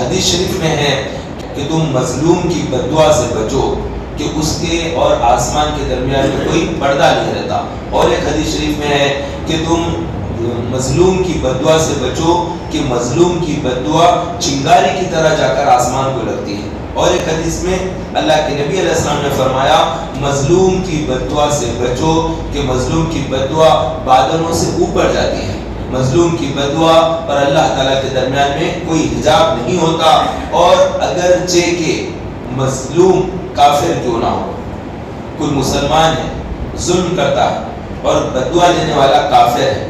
حدیث شریف میں ہے کہ تم مظلوم کی بددعا سے بچو کہ اس کے اور آسمان کے درمیان میں کوئی پردہ نہیں رہتا. اور ایک حدیث شریف میں ہے کہ تم مظلوم کی بددعا سے بچو کہ مظلوم کی بددعا چنگاری کی طرح جا کر آسمان کو لگتی ہے. اور ایک حدیث میں اللہ کے نبی علیہ السلام نے فرمایا مظلوم کی بددعا سے بچو کہ مظلوم کی بددعا بادلوں سے اوپر جاتی ہے. مظلوم کی بددعا اور اللہ تعالیٰ کے درمیان میں کوئی حجاب نہیں ہوتا. اور اگرچہ کہ مظلوم کافر کیوں نہ ہو, کوئی مسلمان ہے, ظلم کرتا ہے اور بددعا لینے والا کافر ہے,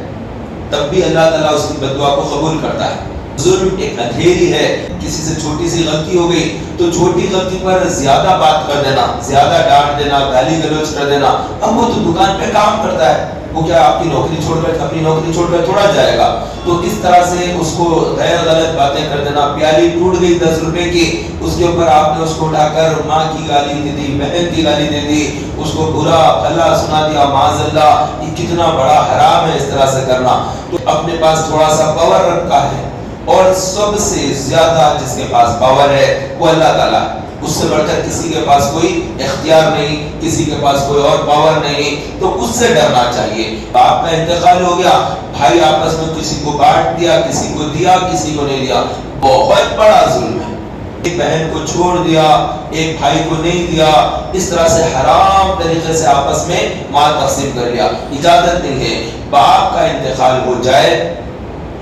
تب بھی اللہ تعالیٰ اس کی بددعا کو قبول کرتا ہے. ظلم ایک اندھیری ہے. کسی سے چھوٹی سی غلطی ہو گئی تو چھوٹی غلطی پر زیادہ بات کر دینا, زیادہ ڈانٹ دینا, گالی گلوچ کر دینا. اب وہ تو دکان پہ کام کرتا ہے, وہ کیا آپ کی نوکری چھوڑ کر اپنی نوکری چھوڑ کر تھوڑا جائے گا. تو اس طرح سے اس کو غیر غلط باتیں کر دینا. پیالی ٹوٹ گئی 10 روپے کی, اس کے اوپر آپ نے اس کو اٹھا کر ماں کی گالی دے دی, بہن کی گالی دے دی, اس کو برا بھلا سنا دیا, معاذ اللہ. یہ کتنا بڑا حرام ہے اس طرح سے کرنا. تو اپنے پاس تھوڑا سا پاور رکھا ہے اور سب سے زیادہ جس کے پاس پاور ہے وہ اللہ تعالیٰ. اس سے بڑھ کر کسی کے پاس کوئی اختیار نہیں, کسی کے پاس کوئی اور پاور نہیں. تو اس سے ڈرنا چاہیے. باپ کا انتقال ہو گیا, بھائی آپس میں کسی کو بانٹ دیا, کسی کو دیا, کسی کو نہیں دیا, بہت بڑا ظلم ہے. ایک بہن کو چھوڑ دیا, ایک بھائی کو نہیں دیا, اس طرح سے حرام طریقے سے آپس میں مال تقسیم کر لیا. اجازت نہیں ہے. باپ کا انتقال ہو جائے,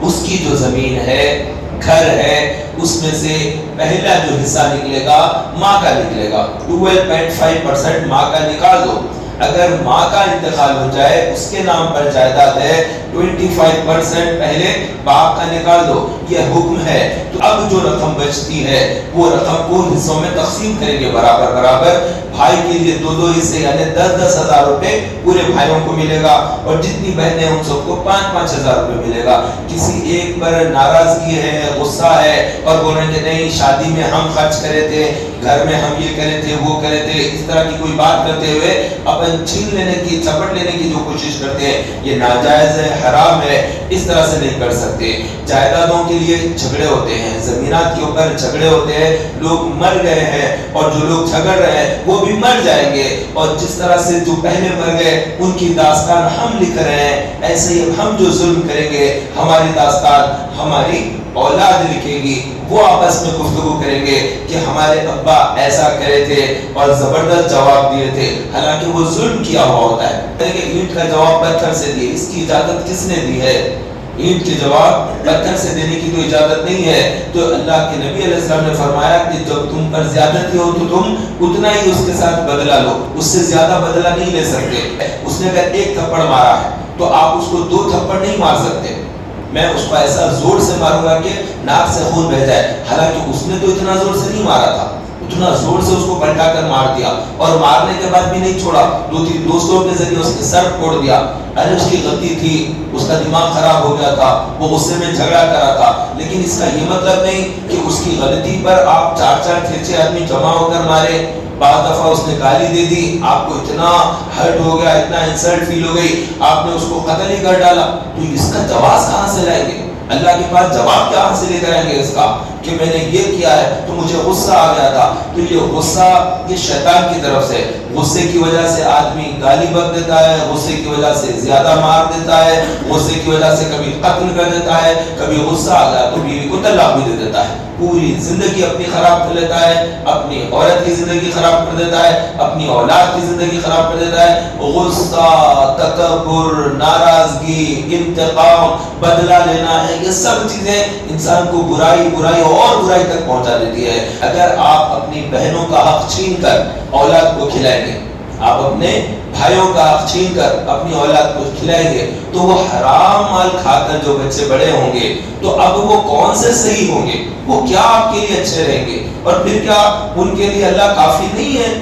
اس کی جو زمین ہے, گھر ہے, اس میں سے پہلا جو حصہ نکلے گا ماں کا نکلے گا. 12.5% ماں کا نکال دو. اگر ماں کا انتقال ہو جائے, اس کے نام پر جائیداد ہے, 25% پہلے باپ کا نکال دو. یہ حکم ہے. تو اب جو رقم بچتی ہے وہ رقم کو حصوں میں تقسیم کریں گے برابر برابر. بھائی کے لیے 2 حصے یعنی 10 ہزار روپے پورے بھائیوں کو ملے گا, اور جتنی بہنیں ان سب کو 5 ہزار روپے ملے گا. کسی ایک پر ناراضگی ہے, غصہ ہے, اور بول رہے ہیں کہ نہیں شادی میں ہم خرچ کرے تھے, گھر میں ہم یہ کرے تھے, وہ کرے تھے, اس طرح کی کوئی بات کرتے ہوئے اپن چھین لینے کی, چپٹ لینے کی جو کوشش کرتے ہیں, یہ ناجائز ہے, حرام ہے. اس طرح سے نہیں کر سکتے. جائیدادوں کے لیے جھگڑے ہوتے ہیں, زمینات کے اوپر جھگڑے ہوتے ہیں. لوگ مر گئے ہیں اور جو لوگ جھگڑ رہے ہیں وہ بھی مر جائیں گے, اور جس طرح سے جو پہلے مر گئے ان کی داستان ہم لکھ رہے ہیں, ایسے ہی ہم جو ظلم کریں گے ہماری داستان ہماری اولاد لکھے گی. وہ آپس میں گفتگو کریں گے کہ ہمارے ابا ایسا کرے تھے اور زبردست جواب دیے تھے, حالانکہ وہ ظلم کیا ہوا ہوتا ہے. کہ اینٹ کا جواب پتھر سے دیے, اس کی اجازت کس نے دی ہے؟ اینٹ کے جواب پتھر سے دینے کی تو اجازت نہیں ہے. تو اللہ کے نبی علیہ السلام نے فرمایا کہ جب تم پر زیادتی ہو تو تم اتنا ہی اس کے ساتھ بدلہ لو, اس سے زیادہ بدلہ نہیں لے سکتے. اس نے اگر 1 تھپڑ مارا ہے تو آپ اس کو 2 تھپڑ نہیں مار سکتے. میں اس کو ایسا زور سے ماروں گا کہ ناک سے خون بہ جائے, حالانکہ اس نے تو اتنا زور سے نہیں مارا تھا, اتنا زور سے اس کو پلٹا کر مار دیا, اور مارنے کے بعد بھی نہیں چھوڑا, 2-3 دوستوں کے ذریعے اس کے سر پھوڑ دیا. ارے اس کی غلطی تھی, اس کا دماغ خراب ہو گیا تھا, وہ غصے میں جھگڑا کرا تھا. لیکن اس کا یہ مطلب نہیں کہ اس کی غلطی پر آپ 4-4 آدمی جمع ہو کر مارے. بعض دفعہ اس نے گالی دے دی, آپ کو اتنا ہرٹ ہو گیا, اتنا انسلٹ فیل ہو گئی, آپ نے اس کو قتل ہی کر ڈالا. تو اس کا جواز کہاں سے لائیں گے؟ اللہ کے پاس جواب کہاں سے لے کر آئیں گے اس کا کہ میں نے یہ کیا ہے تو مجھے غصہ آ گیا تھا. تو یہ غصہ یہ شیطان کی طرف سے, غصے کی وجہ سے آدمی گالی بک دیتا ہے, غصے کی وجہ سے زیادہ مار دیتا ہے, غصے کی وجہ سے کبھی قتل کر دیتا ہے, کبھی غصہ آ گیا تو بیوی کو طلاق بھی دے دیتا ہے, پوری زندگی اپنی خراب کر لیتا ہے, اپنی عورت کی زندگی خراب کر دیتا ہے, اپنی اولاد کی زندگی خراب کر دیتا ہے. غصہ, تکبر, ناراضگی, انتقام, بدلہ لینا ہے, یہ سب چیزیں انسان کو برائی اور برائی تک پہنچا دیتی ہے. اگر آپ اپنی بہنوں کا حق چھین کر اولاد کو کھلائیں گے, آپ اپنے بھائیوں کا حق چھین کر اپنی اولاد کو کھلائیں گے, تو وہ حرام مال کھا کر جو بچے بڑے ہوں گے تو اب وہ کون سے صحیح ہوں گے؟ وہ کیا آپ کے لیے اچھے رہیں گے؟ اور پھر کیا ان کے لیے اللہ کافی نہیں ہے؟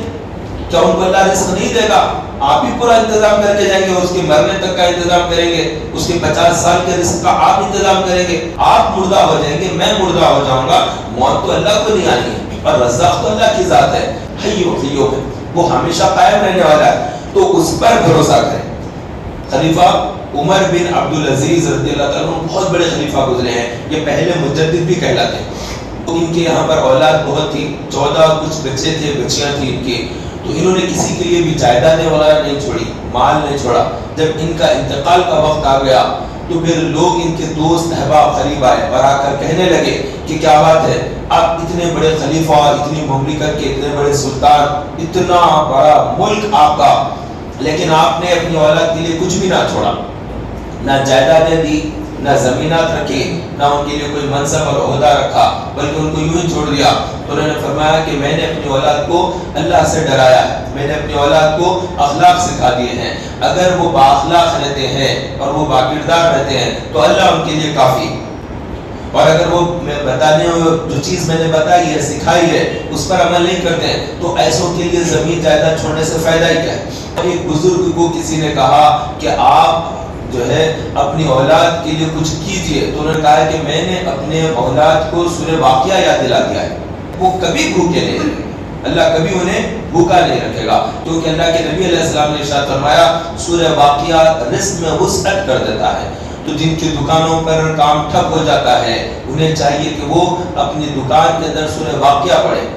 کیا ان کو اللہ رزق نہیں دے گا؟ آپ ہی پورا انتظام کر کے جائیں گے, اس کے مرنے تک کا انتظام کریں گے, اس کے 50 سال کے رزق کا آپ انتظام کریں گے. آپ مردہ ہو جائیں گے, میں مردہ ہو جاؤں گا, موت تو اللہ کو نہیں آنی ہے, اور رزاق تو اللہ کی ذات ہے, حیو قیوم ہے, وہ ہمیشہ قائم رہنے والا ہے. تو اس پر بھروسہ کریں. خلیفہ عمر بن عبدالعزیز رضی اللہ تعالیٰ عنہ بہت بڑے خلیفہ گزرے ہیں, یہ پہلے مجدد بھی کہلاتے ہیں. ان کے یہاں پر اولاد بہت تھی، 14 کچھ بچے تھے، بچیاں تھیں ان کے، تو انہوں نے کسی کے لیے بھی جائیدادیں وغیرہ نہیں چھوڑی، مال نہیں چھوڑا۔ جب ان کا انتقال کا وقت آ گیا تو پھر لوگ ان کے دوست احباب قریب آئے اور آ کر کہنے لگے کہ کیا بات ہے، آپ اتنے بڑے خلیفہ، اتنی مملکت کے اتنے بڑے سلطان، اتنا بڑا ملک آپ کا، لیکن آپ نے اپنی اولاد کے لیے کچھ بھی نہ چھوڑا، نہ جائیدادیں دی، نہ زمینات رکھی، نہ ان کے لیے کوئی منصب اور عہدہ رکھا، بلکہ ان کو یوں ہی چھوڑ دیا۔ تو انہوں نے فرمایا کہ میں نے اپنی اولاد کو اللہ سے ڈرایا ہے، میں نے اپنی اولاد کو اخلاق سکھا دیے ہیں، اگر وہ بااخلاق رہتے ہیں اور وہ باکردار رہتے ہیں تو اللہ ان کے لیے کافی، اور اگر وہ جو چیز میں نے بتائی ہے، سکھائی ہے، اس پر عمل نہیں کرتے ہیں تو ایسوں کے لیے زمین جائیداد چھوڑنے سے فائدہ ہی کیا ہے۔ ایک بزرگ کو کسی نے کہا کہ آپ جو ہے اپنی اولاد کے لیے کچھ کیجئے، تو انہوں نے کہا کہ میں نے اپنے اولاد کو سورہ واقعہ یاد دلا دیا ہے، وہ کبھی بھوکے نہیں رہیں گے، اللہ کبھی انہیں بھوکا نہیں رکھے گا، کیونکہ اللہ کے نبی علیہ السلام نے ارشاد فرمایا سورہ واقعہ رزق میں وسعت کر دیتا ہے۔ تو جن کی دکانوں پر کام ٹھپ ہو جاتا ہے، انہیں چاہیے کہ وہ اپنی دکان کے اندر سورہ واقعہ پڑھیں،